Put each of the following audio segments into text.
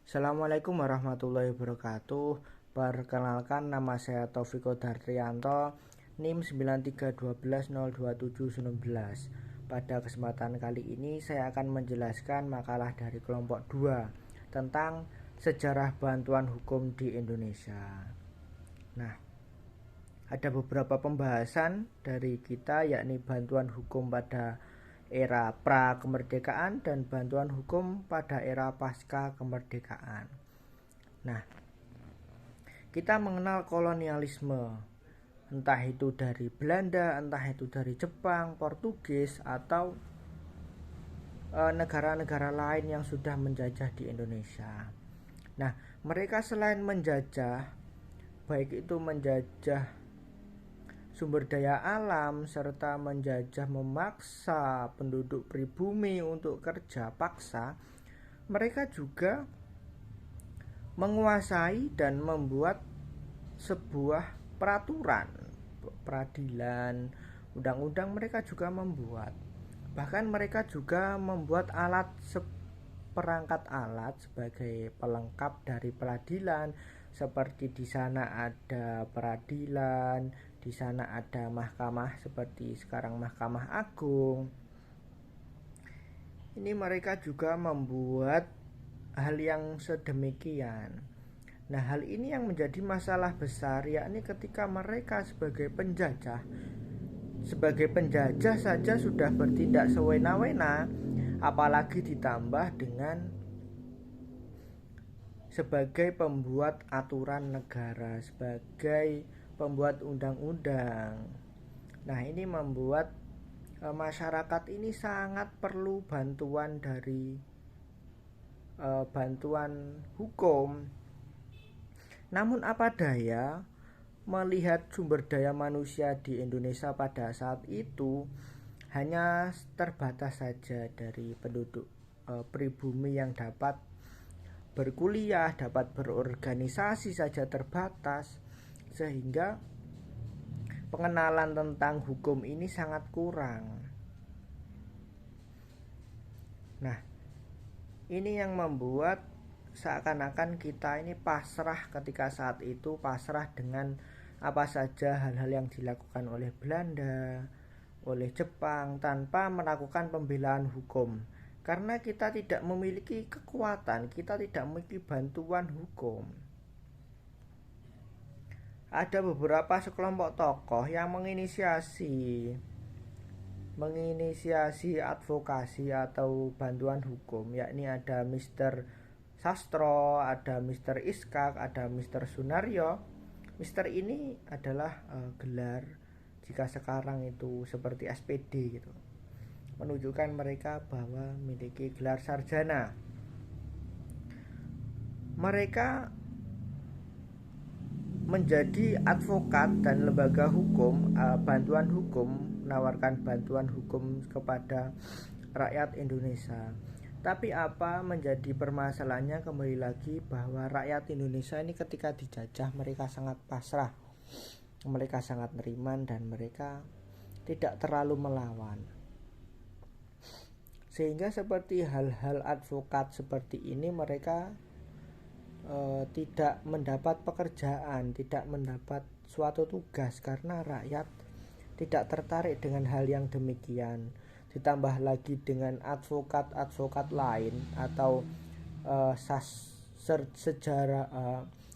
Assalamualaikum warahmatullahi wabarakatuh. Perkenalkan, nama saya Taufiko Dartrianto, NIM 9312027119. Pada kesempatan kali ini saya akan menjelaskan makalah dari kelompok 2 tentang sejarah bantuan hukum di Indonesia. Nah, ada beberapa pembahasan dari kita, yakni bantuan hukum pada era pra-kemerdekaan dan bantuan hukum pada era pasca kemerdekaan. Nah, kita mengenal kolonialisme, entah itu dari Belanda, entah itu dari Jepang, Portugis, atau negara-negara lain yang sudah menjajah di Indonesia. Nah, mereka selain menjajah, baik itu menjajah sumber daya alam serta menjajah memaksa penduduk pribumi untuk kerja paksa, mereka juga menguasai dan membuat sebuah peraturan, peradilan, undang-undang. Mereka juga membuat, bahkan mereka juga membuat perangkat alat sebagai pelengkap dari peradilan. Seperti di sana ada peradilan, di sana ada mahkamah seperti sekarang Mahkamah Agung. Ini mereka juga membuat hal yang sedemikian. Nah, hal ini yang menjadi masalah besar, yakni ketika mereka sebagai penjajah saja sudah bertindak sewena-wena, apalagi ditambah dengan sebagai pembuat aturan negara, sebagai pembuat undang-undang. Nah, ini membuat masyarakat ini sangat perlu bantuan dari bantuan hukum. Namun apa daya, melihat sumber daya manusia di Indonesia pada saat itu hanya terbatas saja dari penduduk pribumi yang dapat berkuliah, dapat berorganisasi saja terbatas, sehingga pengenalan tentang hukum ini sangat kurang. Nah, ini yang membuat seakan-akan kita ini pasrah ketika saat itu, pasrah dengan apa saja hal-hal yang dilakukan oleh Belanda, oleh Jepang, tanpa melakukan pembelaan hukum. Karena kita tidak memiliki kekuatan, kita tidak memiliki bantuan hukum. Ada beberapa sekelompok tokoh yang menginisiasi advokasi atau bantuan hukum, yakni ada Mr. Sastro, ada Mr. Iskak, ada Mr. Sunaryo. Mr. ini adalah gelar jika sekarang itu seperti SPD gitu, menunjukkan mereka bahwa memiliki gelar sarjana. Mereka menjadi advokat dan lembaga hukum, bantuan hukum, menawarkan bantuan hukum kepada rakyat Indonesia. Tapi apa menjadi permasalahannya, kembali lagi bahwa rakyat Indonesia ini ketika dijajah mereka sangat pasrah, mereka sangat neriman, dan mereka tidak terlalu melawan. Sehingga seperti hal-hal advokat seperti ini, mereka tidak mendapat pekerjaan, tidak mendapat suatu tugas karena rakyat tidak tertarik dengan hal yang demikian. Ditambah lagi dengan advokat-advokat lain atau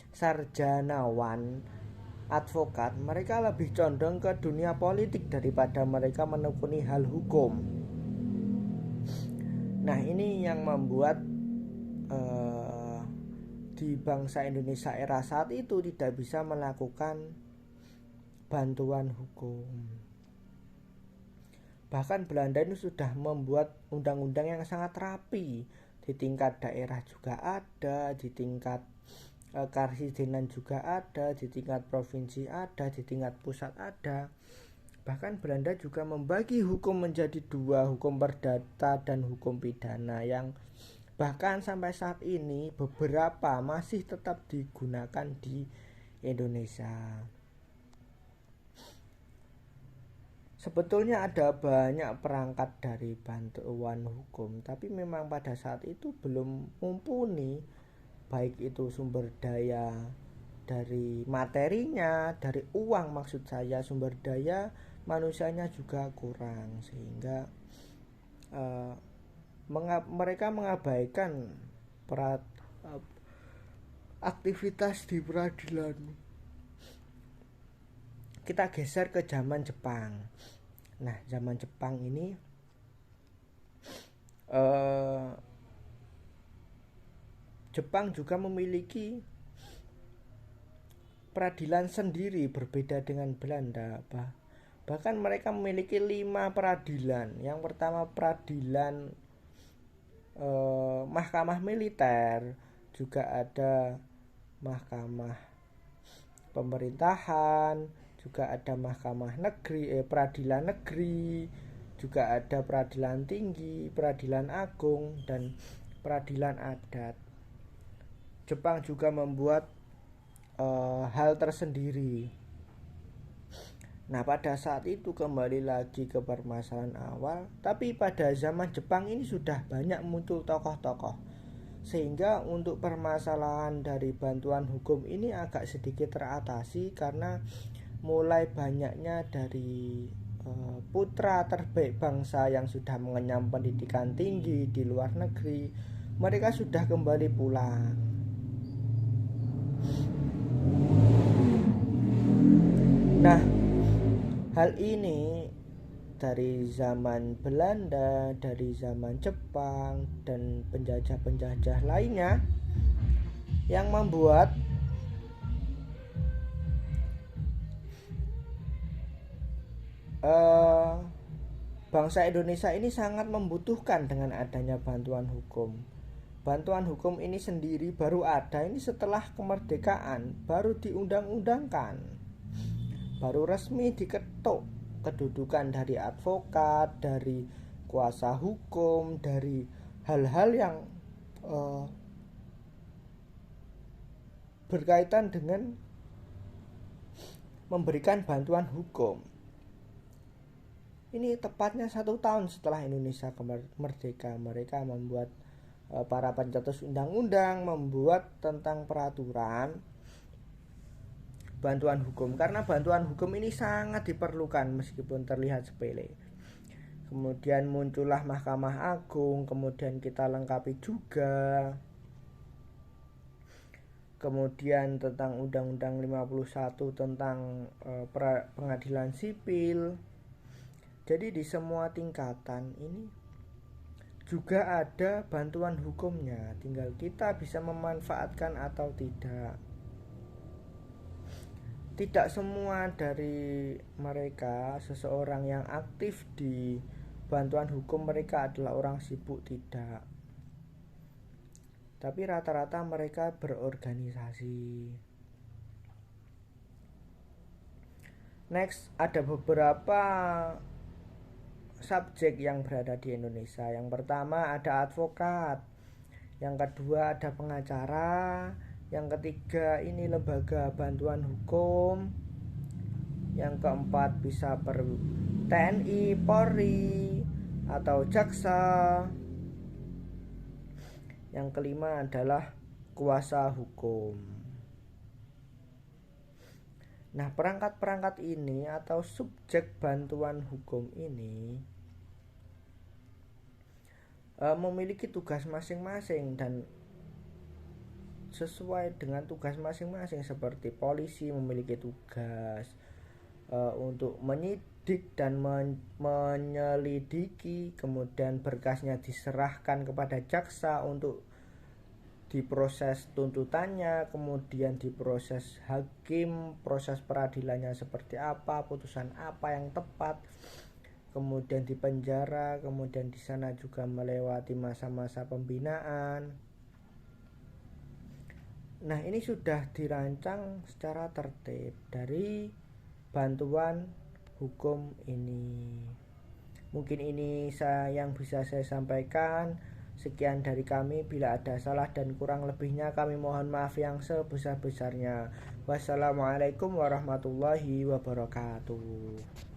sarjanawan advokat, mereka lebih condong ke dunia politik daripada mereka menekuni hal hukum. Nah, ini yang membuat di bangsa Indonesia era saat itu tidak bisa melakukan bantuan hukum. Bahkan Belanda ini sudah membuat undang-undang yang sangat rapi. Di tingkat daerah juga ada, di tingkat karesidenan juga ada, di tingkat provinsi ada, di tingkat pusat ada. Bahkan Belanda juga membagi hukum menjadi dua, hukum perdata dan hukum pidana, yang bahkan sampai saat ini beberapa masih tetap digunakan di Indonesia. Sebetulnya ada banyak perangkat dari bantuan hukum, tapi memang pada saat itu belum mumpuni, baik itu sumber daya dari materinya, dari uang maksud saya, sumber daya manusianya juga kurang, sehingga mereka mengabaikan aktivitas di peradilan. Kita geser ke zaman Jepang. Nah, zaman Jepang ini Jepang juga memiliki peradilan sendiri, berbeda dengan Belanda. Bahkan mereka memiliki 5 peradilan. Yang pertama peradilan mahkamah militer, juga ada mahkamah pemerintahan, juga ada mahkamah negeri, peradilan negeri, juga ada peradilan tinggi, peradilan agung, dan peradilan adat. Jepang juga membuat hal tersendiri. Nah, pada saat itu kembali lagi ke permasalahan awal, tapi pada zaman Jepang ini sudah banyak muncul tokoh-tokoh, sehingga untuk permasalahan dari bantuan hukum ini agak sedikit teratasi karena mulai banyaknya dari putra terbaik bangsa yang sudah mengenyam pendidikan tinggi di luar negeri, mereka sudah kembali pulang. Nah, hal ini dari zaman Belanda, dari zaman Jepang, dan penjajah-penjajah lainnya yang membuat bangsa Indonesia ini sangat membutuhkan dengan adanya bantuan hukum. Bantuan hukum ini sendiri baru ada ini setelah kemerdekaan, baru diundang-undangkan, baru resmi diketuk kedudukan dari advokat, dari kuasa hukum, dari hal-hal yang berkaitan dengan memberikan bantuan hukum. Ini tepatnya 1 tahun setelah Indonesia merdeka, mereka membuat para pencetus undang-undang membuat tentang peraturan bantuan hukum, karena bantuan hukum ini sangat diperlukan meskipun terlihat sepele. Kemudian muncullah Mahkamah Agung, kemudian kita lengkapi juga kemudian tentang Undang-Undang 51 tentang pengadilan sipil. Jadi di semua tingkatan ini juga ada bantuan hukumnya, tinggal kita bisa memanfaatkan atau tidak. Tidak semua dari mereka, seseorang yang aktif di bantuan hukum, mereka adalah orang sibuk, tidak. Tapi rata-rata mereka berorganisasi. Next, ada beberapa subjek yang berada di Indonesia. Yang pertama ada advokat, yang kedua ada pengacara, yang ketiga ini lembaga bantuan hukum, yang keempat bisa TNI, Polri, atau jaksa, yang kelima adalah kuasa hukum. Nah, perangkat-perangkat ini atau subjek bantuan hukum ini memiliki tugas masing-masing dan sesuai dengan tugas masing-masing. Seperti polisi memiliki tugas untuk menyidik dan menyelidiki, kemudian berkasnya diserahkan kepada jaksa untuk diproses tuntutannya, kemudian diproses hakim, proses peradilannya seperti apa, putusan apa yang tepat, kemudian dipenjara, kemudian di sana juga melewati masa-masa pembinaan. Nah, ini sudah dirancang secara tertib dari bantuan hukum ini. Mungkin ini yang bisa saya sampaikan. Sekian dari kami, bila ada salah dan kurang lebihnya kami mohon maaf yang sebesar-besarnya. Wassalamualaikum warahmatullahi wabarakatuh.